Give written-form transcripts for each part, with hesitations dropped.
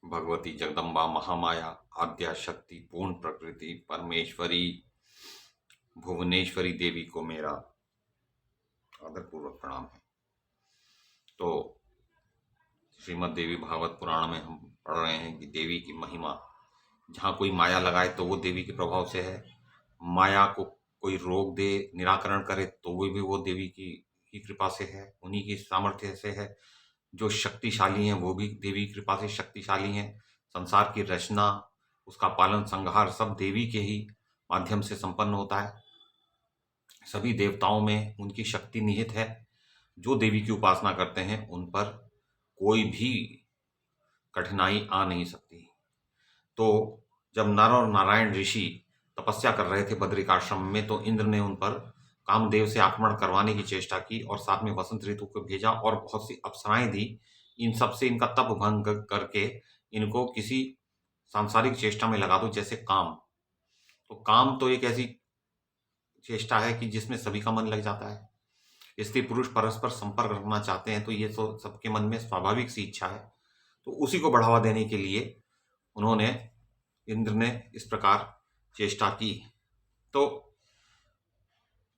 भगवती जगदम्बा महामाया आद्या शक्ति पूर्ण प्रकृति परमेश्वरी भुवनेश्वरी देवी को मेरा आदरपूर्वक प्रणाम है। तो श्रीमद् देवी भागवत पुराण में हम पढ़ रहे हैं कि देवी की महिमा, जहाँ कोई माया लगाए तो वो देवी के प्रभाव से है, माया को कोई रोक दे निराकरण करे तो वो देवी की ही कृपा से है, उन्हीं की सामर्थ्य से है। जो शक्तिशाली हैं वो भी देवी की कृपा से शक्तिशाली हैं। संसार की रचना, उसका पालन संहार सब देवी के ही माध्यम से संपन्न होता है। सभी देवताओं में उनकी शक्ति निहित है। जो देवी की उपासना करते हैं उन पर कोई भी कठिनाई आ नहीं सकती। तो जब नर और नारायण ऋषि तपस्या कर रहे थे बद्रिकाश्रम में, तो इंद्र ने उन पर कामदेव से आक्रमण करवाने की चेष्टा की और साथ में वसंत ऋतु को भेजा और बहुत सी अप्सराएं दी। इन सब से इनका तप भंग करके इनको किसी सांसारिक चेष्टा में लगा दो, जैसे काम। तो काम तो एक ऐसी चेष्टा है कि जिसमें सभी का मन लग जाता है। स्त्री पुरुष परस्पर संपर्क रखना चाहते हैं, तो ये तो सबके मन में स्वाभाविक सी इच्छा है। तो उसी को बढ़ावा देने के लिए उन्होंने इंद्र ने इस प्रकार चेष्टा की। तो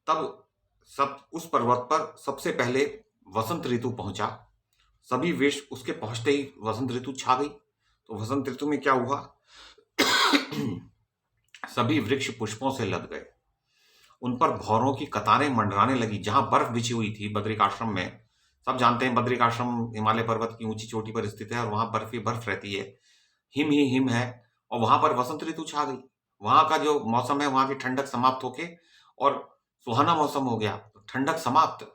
तब सब उस पर्वत पर सबसे पहले वसंत ऋतु पहुंचा। सभी वेश उसके पहुंचते ही वसंत ऋतु छा गई। तो वसंत ऋतु में क्या हुआ? सभी वृक्ष पुष्पों से लद गए, उन पर भौरों की कतारें मंडराने लगी। जहां बर्फ बिछी हुई थी बद्रिकाश्रम में, सब जानते हैं बद्रिकाश्रम हिमालय पर्वत की ऊंची चोटी पर स्थित है और वहां बर्फ ही बर्फ रहती है, हिम ही हिम है। और वहां पर वसंत ऋतु छा गई। वहां का जो मौसम है, वहां की ठंडक समाप्त होके और सुहाना मौसम हो गया। ठंडक समाप्त,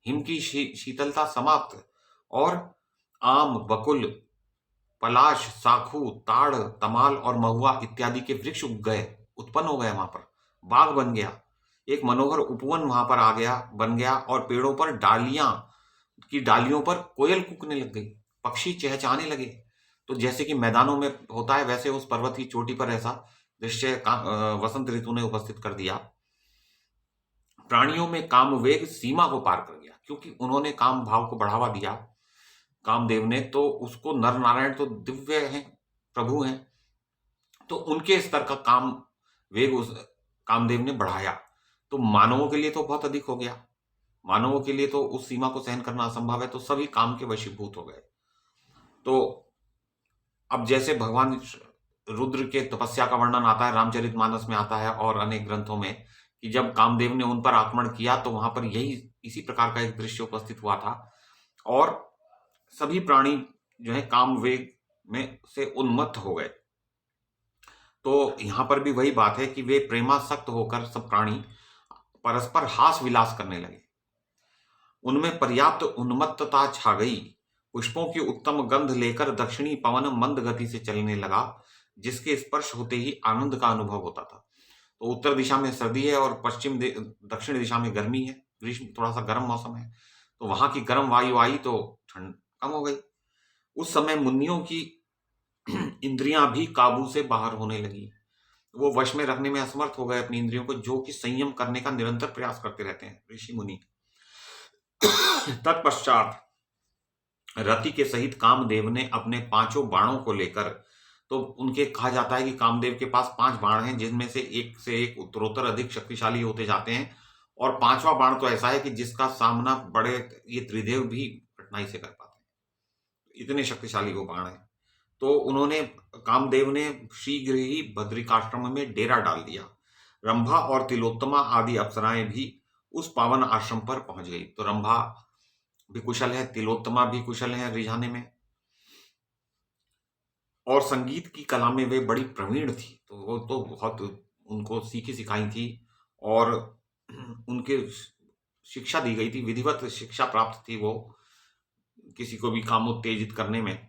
हिम की शीतलता समाप्त, और आम, बकुल, पलाश, साखू, ताड़, तमाल और महुआ इत्यादि के वृक्ष उग गए, उत्पन्न हो गए। वहां पर बाग बन गया, एक मनोहर उपवन वहां पर आ गया, बन गया। और पेड़ों पर डालियों पर कोयल कूकने लग गई, पक्षी चहचहाने लगे। तो जैसे कि मैदानों में होता है, वैसे उस पर्वत की चोटी पर ऐसा दृश्य वसंत ऋतु ने उपस्थित कर दिया। प्राणियों में कामवेग सीमा को पार कर गया, क्योंकि उन्होंने काम भाव को बढ़ावा दिया कामदेव ने। तो उसको नर नारायण तो दिव्य हैं, प्रभु हैं, तो उनके स्तर का काम वेग उस कामदेव ने बढ़ाया। तो मानवों के लिए तो बहुत अधिक हो गया, मानवों के लिए तो उस सीमा को सहन करना असंभव है। तो सभी काम के वशीभूत हो गए। तो अब जैसे भगवान रुद्र के तपस्या का वर्णन आता है, रामचरितमानस में आता है और अनेक ग्रंथों में, कि जब कामदेव ने उन पर आक्रमण किया तो वहां पर यही इसी प्रकार का एक दृश्य उपस्थित हुआ था। और सभी प्राणी जो है काम वेग में से उन्मत्त हो गए। तो यहां पर भी वही बात है कि वे प्रेमासक्त होकर सब प्राणी परस्पर हास विलास करने लगे। उनमें पर्याप्त उन्मत्तता छा गई। पुष्पों की उत्तम गंध लेकर दक्षिणी पवन मंद गति से चलने लगा, जिसके स्पर्श होते ही आनंद का अनुभव होता था। तो उत्तर दिशा में सर्दी है और दक्षिण दिशा में गर्मी है, ग्रीष्म थोड़ा सा गर्म मौसम है। तो वहां की गर्म वायु आई तो ठंड कम हो गई। उस समय मुनियों की इंद्रियां भी काबू से बाहर होने लगी। वो वश में रखने में असमर्थ हो गए अपनी इंद्रियों को, जो कि संयम करने का निरंतर प्रयास करते रहते हैं ऋषि मुनि। तत्पश्चात रति के सहित कामदेव ने अपने पांचों बाणों को लेकर, तो उनके कहा जाता है कि कामदेव के पास 5 बाण हैं, जिनमें से एक उत्तरोत्तर अधिक शक्तिशाली होते जाते हैं। और 5वां बाण तो ऐसा है कि जिसका सामना बड़े ये त्रिदेव भी कठिनाई से कर पाते हैं, इतने शक्तिशाली वो बाण है। तो कामदेव ने शीघ्र ही बद्रिकाश्रम में डेरा डाल दिया। रंभा और तिलोत्तमा आदि अप्सराएं भी उस पावन आश्रम पर पहुंच गई। तो रंभा भी कुशल है, तिलोत्तमा भी कुशल है रिझाने में, और संगीत की कला में वे बड़ी प्रवीण थी। तो वो तो बहुत उनको सीखी सिखाई थी और उनके शिक्षा दी गई थी, विधिवत शिक्षा प्राप्त थी वो किसी को भी काम उत्तेजित करने में।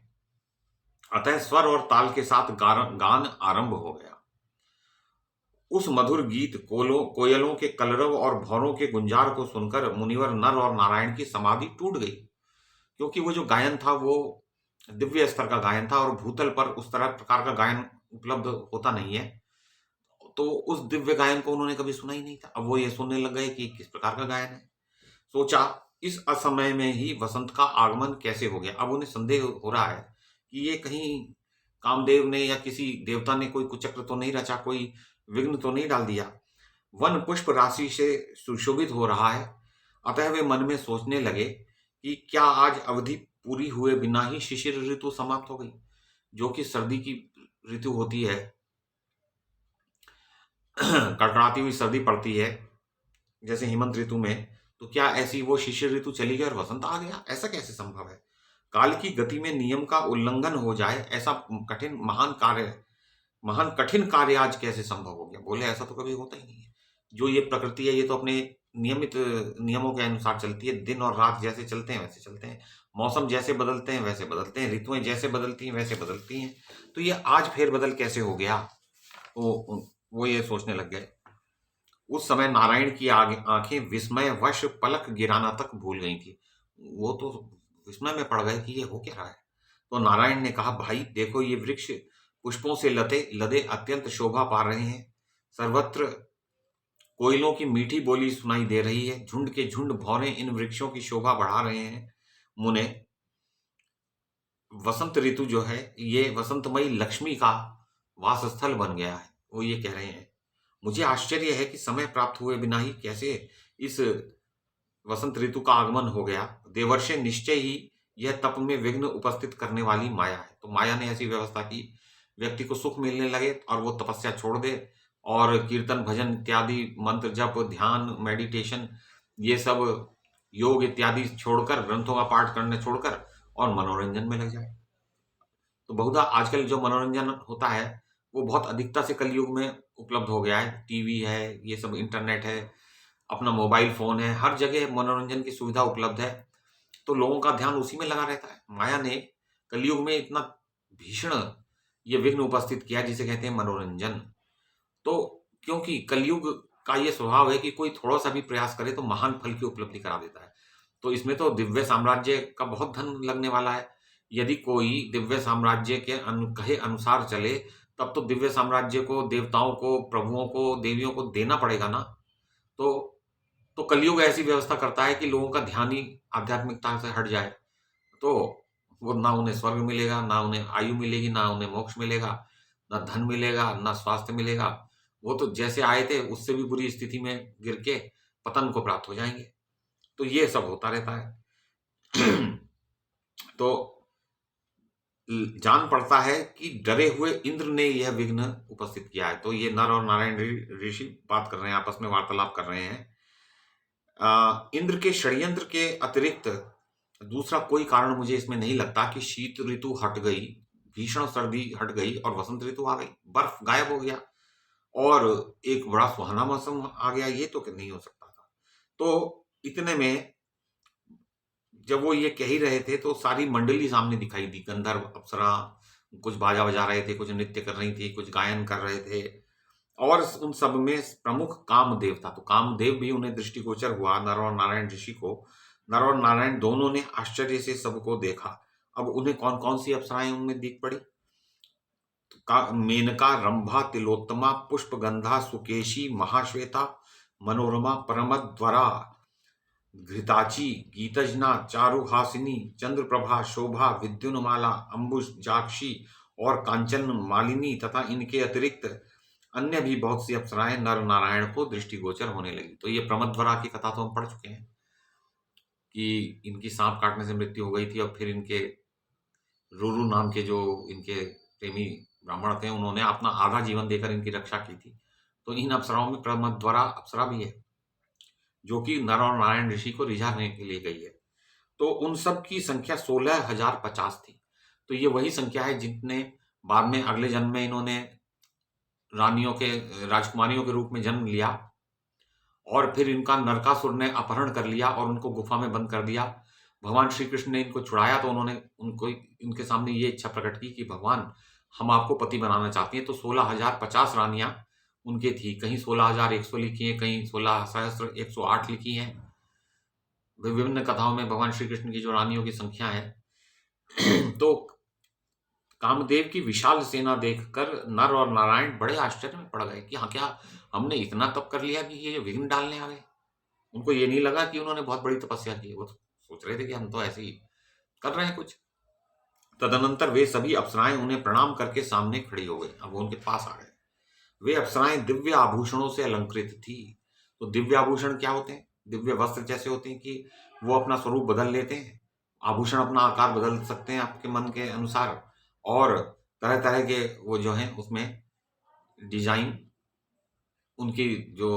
अतः स्वर और ताल के साथ गान आरंभ हो गया। उस मधुर गीत, कोयलों के कलरव और भौरों के गुंजार को सुनकर मुनिवर नर और नारायण की समाधि टूट गई, क्योंकि वो जो गायन था वो दिव्य स्तर का गायन था और भूतल पर उस तरह प्रकार का गायन उपलब्ध होता नहीं है। तो उस दिव्य गायन को उन्होंने कभी सुना ही नहीं था। अब वो ये सुनने लग गए कि किस प्रकार का गायन है। सोचा, इस असमय में ही वसंत का आगमन कैसे हो गया। अब उन्हें संदेह हो रहा है कि ये कहीं कामदेव ने या किसी देवता ने कोई कुचक्र तो नहीं रचा, कोई विघ्न तो नहीं डाल दिया। वन पुष्प राशि से सुशोभित हो रहा है। अतः वे मन में सोचने लगे कि क्या आज अवधि पूरी हुए बिना ही शिशिर ऋतु समाप्त हो गई, जो कि सर्दी की ऋतु होती है। कड़कड़ाती हुई सर्दी पड़ती है जैसे हेमंत ऋतु में, तो क्या ऐसी वो शिशिर ऋतु चली गई और वसंत आ गया? ऐसा कैसे संभव है? काल की गति में नियम का उल्लंघन हो जाए, ऐसा महान कठिन कार्य आज कैसे संभव हो गया? बोले ऐसा तो कभी होता ही नहीं है। जो ये प्रकृति है, ये तो अपने नियमित नियमों के अनुसार चलती है। दिन और रात जैसे चलते हैं वैसे चलते हैं, मौसम जैसे बदलते हैं वैसे बदलते हैं, ऋतुएं जैसे बदलती हैं वैसे बदलती हैं। तो ये आज फेरबदल कैसे हो गया? वो ये सोचने लग गए। उस समय नारायण की आंखें विस्मयवश पलक गिराना तक भूल गई थी। वो तो विस्मय में पड़ गए कि ये हो क्या रहा है। तो नारायण ने कहा, भाई देखो, ये वृक्ष पुष्पों से लदे अत्यंत शोभा पा रहे हैं। सर्वत्र कोयलों की मीठी बोली सुनाई दे रही है। झुंड के झुंड भौरे इन वृक्षों की शोभा बढ़ा रहे हैं। मुने, वसंत ऋतु जो है, ये वसंतमयी लक्ष्मी का वासस्थल बन गया है। वो ये कह रहे हैं। मुझे आश्चर्य है कि समय प्राप्त हुए बिना ही कैसे इस वसंत ऋतु का आगमन हो गया। देवर्षि निश्चय ही यह तप में विघ्न उपस्थित करने वाली माया है। तो माया ने ऐसी व्यवस्था की, व्यक्ति को सुख मिलने लगे और वो तपस्या छोड़ दे और कीर्तन भजन इत्यादि मंत्र जप ध्यान मेडिटेशन ये सब योग इत्यादि छोड़कर, ग्रंथों का पाठ करने छोड़कर और मनोरंजन में लग जाए। तो बहुधा आजकल जो मनोरंजन होता है वो बहुत अधिकता से कलयुग में उपलब्ध हो गया है। टीवी है, ये सब इंटरनेट है, अपना मोबाइल फोन है, हर जगह मनोरंजन की सुविधा उपलब्ध है। तो लोगों का ध्यान उसी में लगा रहता है। माया ने कलयुग में इतना भीषण ये विघ्न उपस्थित किया जिसे कहते हैं मनोरंजन। तो क्योंकि कलयुग का ये स्वभाव है कि कोई थोड़ा सा भी प्रयास करे तो महान फल की उपलब्धि करा देता है। तो इसमें तो दिव्य साम्राज्य का बहुत धन लगने वाला है। यदि कोई दिव्य साम्राज्य के कहे अनुसार चले, तब तो दिव्य साम्राज्य को देवताओं को, प्रभुओं को, देवियों को देना पड़ेगा ना। तो कलयुग ऐसी व्यवस्था करता है कि लोगों का ध्यान ही आध्यात्मिकता से हट जाए, तो वो ना उन्हें स्वर्ग मिलेगा, ना उन्हें आयु मिलेगी, ना उन्हें मोक्ष मिलेगा, ना धन मिलेगा, ना स्वास्थ्य मिलेगा। वो तो जैसे आए थे उससे भी बुरी स्थिति में गिर के पतन को प्राप्त हो जाएंगे। तो ये सब होता रहता है। तो जान पड़ता है कि डरे हुए इंद्र ने यह विघ्न उपस्थित किया है। तो ये नर और नारायण ऋषि बात कर रहे हैं, आपस में वार्तालाप कर रहे हैं। इंद्र के षड्यंत्र के अतिरिक्त दूसरा कोई कारण मुझे इसमें नहीं लगता कि शीत ऋतु हट गई, भीषण सर्दी हट गई और वसंत ऋतु आ गई, बर्फ गायब हो गया और एक बड़ा सुहाना मौसम आ गया। ये तो नहीं हो सकता था। तो इतने में जब वो ये कह ही रहे थे तो सारी मंडली सामने दिखाई दी। गंधर्व अप्सरा कुछ बाजा बजा रहे थे, कुछ नृत्य कर रही थी, कुछ गायन कर रहे थे और उन सब में प्रमुख कामदेव था। तो कामदेव भी उन्हें दृष्टिगोचर हुआ, नर और नारायण ऋषि को। नर और नारायण दोनों ने आश्चर्य से सबको देखा। अब उन्हें कौन कौन सी अप्सराएं उनमें दिख पड़ी? मेनका, रंभा, तिलोत्तमा, पुष्पगंधा, सुकेशी, महाश्वेता, मनोरमा, परमद्वरा, घृताची, गीतजना, चारुहासिनी, चंद्रप्रभा, शोभा, विद्युन्माला, अंबुज, जाक्षी और कांचन मालिनी तथा इनके अतिरिक्त अन्य भी बहुत सी अप्सराएं नर नारायण को दृष्टिगोचर होने लगी। तो ये प्रमद्वरा की कथा तो हम पढ़ चुके हैं कि इनकी सांप काटने से मृत्यु हो गई थी और फिर इनके रुरु नाम के जो इनके प्रेमी ब्राह्मण थे उन्होंने अपना आधा जीवन देकर इनकी रक्षा की थी। तो इन अप्सराओं में प्रमद्वरा अप्सरा भी है जो कि नर और नारायण ऋषि को रिझाने के लिए गई है। तो उन सब की संख्या 16,050 थी। तो ये वही संख्या है जितने बाद में अगले जन्म में इन्होंने रानियों के, राजकुमारियों के रूप में जन्म लिया और फिर इनका नरकासुर ने अपहरण कर लिया और उनको गुफा में बंद कर दिया। भगवान श्री कृष्ण ने इनको छुड़ाया तो उन्होंने उनको इनके सामने ये इच्छा प्रकट की कि भगवान, हम आपको पति बनाना चाहती हैं। तो 16,050 रानियां उनके थी। कहीं 16,100 लिखी है, कहीं 16,108 लिखी हैं। विभिन्न कथाओं में भगवान श्री कृष्ण की जो रानियों की संख्या है। तो कामदेव की विशाल सेना देखकर नर और नारायण बड़े आश्चर्य में पड़ गए कि हाँ, क्या हमने इतना तप कर लिया कि ये विघ्न डालने आ गए? उनको ये नहीं लगा कि उन्होंने बहुत बड़ी तपस्या की। वो तो सोच रहे थे कि हम तो ऐसे ही कर रहे हैं कुछ। तदनंतर वे सभी अप्सराएं उन्हें प्रणाम करके सामने खड़ी हो गई। अब वो उनके पास आ गए। वे अप्सराएं दिव्य आभूषणों से अलंकृत थी। तो दिव्य आभूषण क्या होते हैं? दिव्य वस्त्र जैसे होते हैं कि वो अपना स्वरूप बदल लेते हैं। आभूषण अपना आकार बदल सकते हैं आपके मन के अनुसार, और तरह तरह के वो जो हैं उसमें डिजाइन, उनकी जो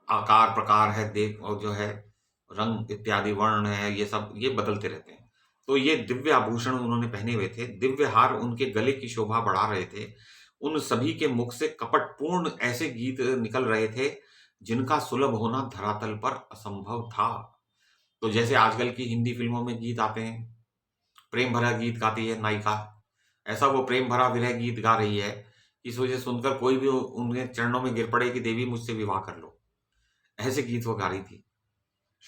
आकार प्रकार है, देख और जो है रंग इत्यादि वर्ण है, ये सब ये बदलते रहते हैं। तो ये दिव्य आभूषण उन्होंने पहने हुए थे। दिव्य हार उनके गले की शोभा बढ़ा रहे थे। उन सभी के मुख से कपटपूर्ण ऐसे गीत निकल रहे थे जिनका सुलभ होना धरातल पर असंभव था। तो जैसे आजकल की हिंदी फिल्मों में गीत आते हैं, प्रेम भरा गीत गाती है नायिका, ऐसा वो प्रेम भरा विरह गीत गा रही है। इस वजह सुनकर कोई भी उनके चरणों में गिर पड़े कि देवी मुझसे विवाह कर लो। ऐसे गीत वो गा रही थी,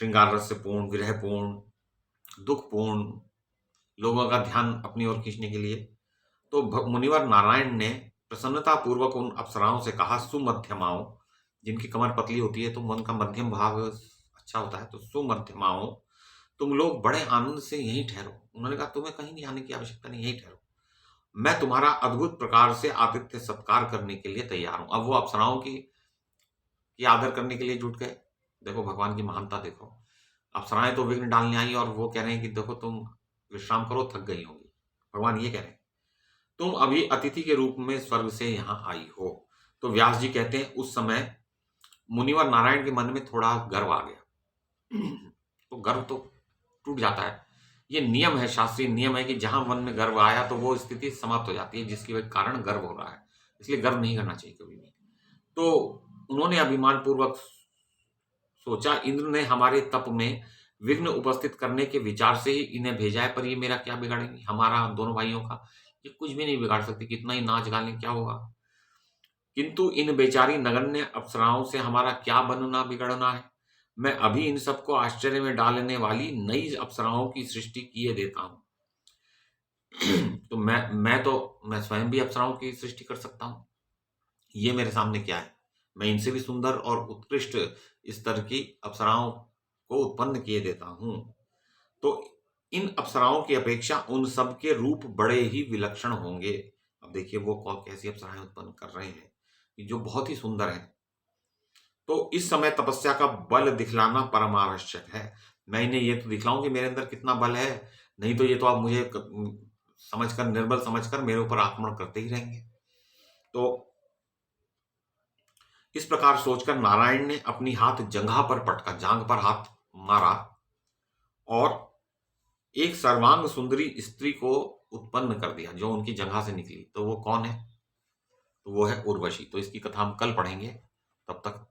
श्रृंगार रस से पूर्ण, विरह पूर्ण, दुख पूर्ण, लोगों का ध्यान अपनी ओर खींचने के लिए। तो मुनिवर नारायण ने प्रसन्नता पूर्वक उन अप्सराओं से कहा, सुमध्यमाओं, जिनकी कमर पतली होती है तो मन का मध्यम भाग अच्छा होता है, तो सुमध्यमाओं, तुम लोग बड़े आनंद से यहीं ठहरो। उन्होंने कहा तुम्हें कहीं नहीं आने की आवश्यकता नहीं, यहीं ठहरो, मैं तुम्हारा अद्भुत प्रकार से आतिथ्य सत्कार करने के लिए तैयार हूं। अब वो अप्सराओं की आदर करने के लिए जुट गए। देखो भगवान की महानता देखो। अप्सराएं तो विघ्न डालने आई और वो कह रहे हैं कि देखो तुम विश्राम करो, थक गई होंगी। भगवान ये कह रहे हैं तुम अभी अतिथि के रूप में स्वर्ग से यहां आई हो। तो व्यास जी कहते हैं उस समय मुनिवर नारायण के मन में थोड़ा गर्व आ गया। तो गर्व तो टूट जाता है, ये नियम है, शास्त्रीय नियम है कि जहां मन में गर्व आया तो वो स्थिति समाप्त हो जाती है जिसके वजह कारण गर्व हो रहा है, इसलिए गर्व नहीं करना चाहिए कभी भी। तो उन्होंने अभिमान पूर्वक सोचा, इंद्र ने हमारे तप में विघ्न उपस्थित करने के विचार से ही इन्हें भेजा है, पर ये मेरा क्या बिगाड़ेंगे, हमारा दोनों भाइयों का ये कुछ भी नहीं बिगाड़ सकते, कितना ही नाच गा लें क्या होगा। किंतु इन बेचारी नगण्य अप्सराओं से हमारा क्या बनना बिगड़ना है। मैं अभी इन सबको आश्चर्य में डालने वाली नई अप्सराओं की सृष्टि किए देता हूं। तो मैं स्वयं भी अप्सराओं की सृष्टि कर सकता हूं। ये मेरे सामने क्या है, मैं इनसे भी सुंदर और उत्कृष्ट स्तर की अप्सराओं को उत्पन्न किए देता हूं। तो इन अप्सराओं की अपेक्षा उन सब के रूप बड़े ही विलक्षण होंगे। अब देखिए वो कैसी अप्सराएं उत्पन्न कर रहे हैं जो बहुत ही सुंदर है। तो इस समय तपस्या का बल दिखलाना परम आवश्यक है। मैं इन्हें ये तो दिखलाऊं कि मेरे अंदर कितना बल है, नहीं तो ये तो आप मुझे समझकर, निर्बल समझकर मेरे ऊपर आक्रमण करते ही रहेंगे। तो इस प्रकार सोचकर नारायण ने अपनी हाथ जंघा पर पटका, जांघ पर हाथ मारा और एक सर्वांग सुंदरी स्त्री को उत्पन्न कर दिया जो उनकी जंघा से निकली। तो वो कौन है? तो वो है उर्वशी। तो इसकी कथा हम कल पढ़ेंगे। तब तक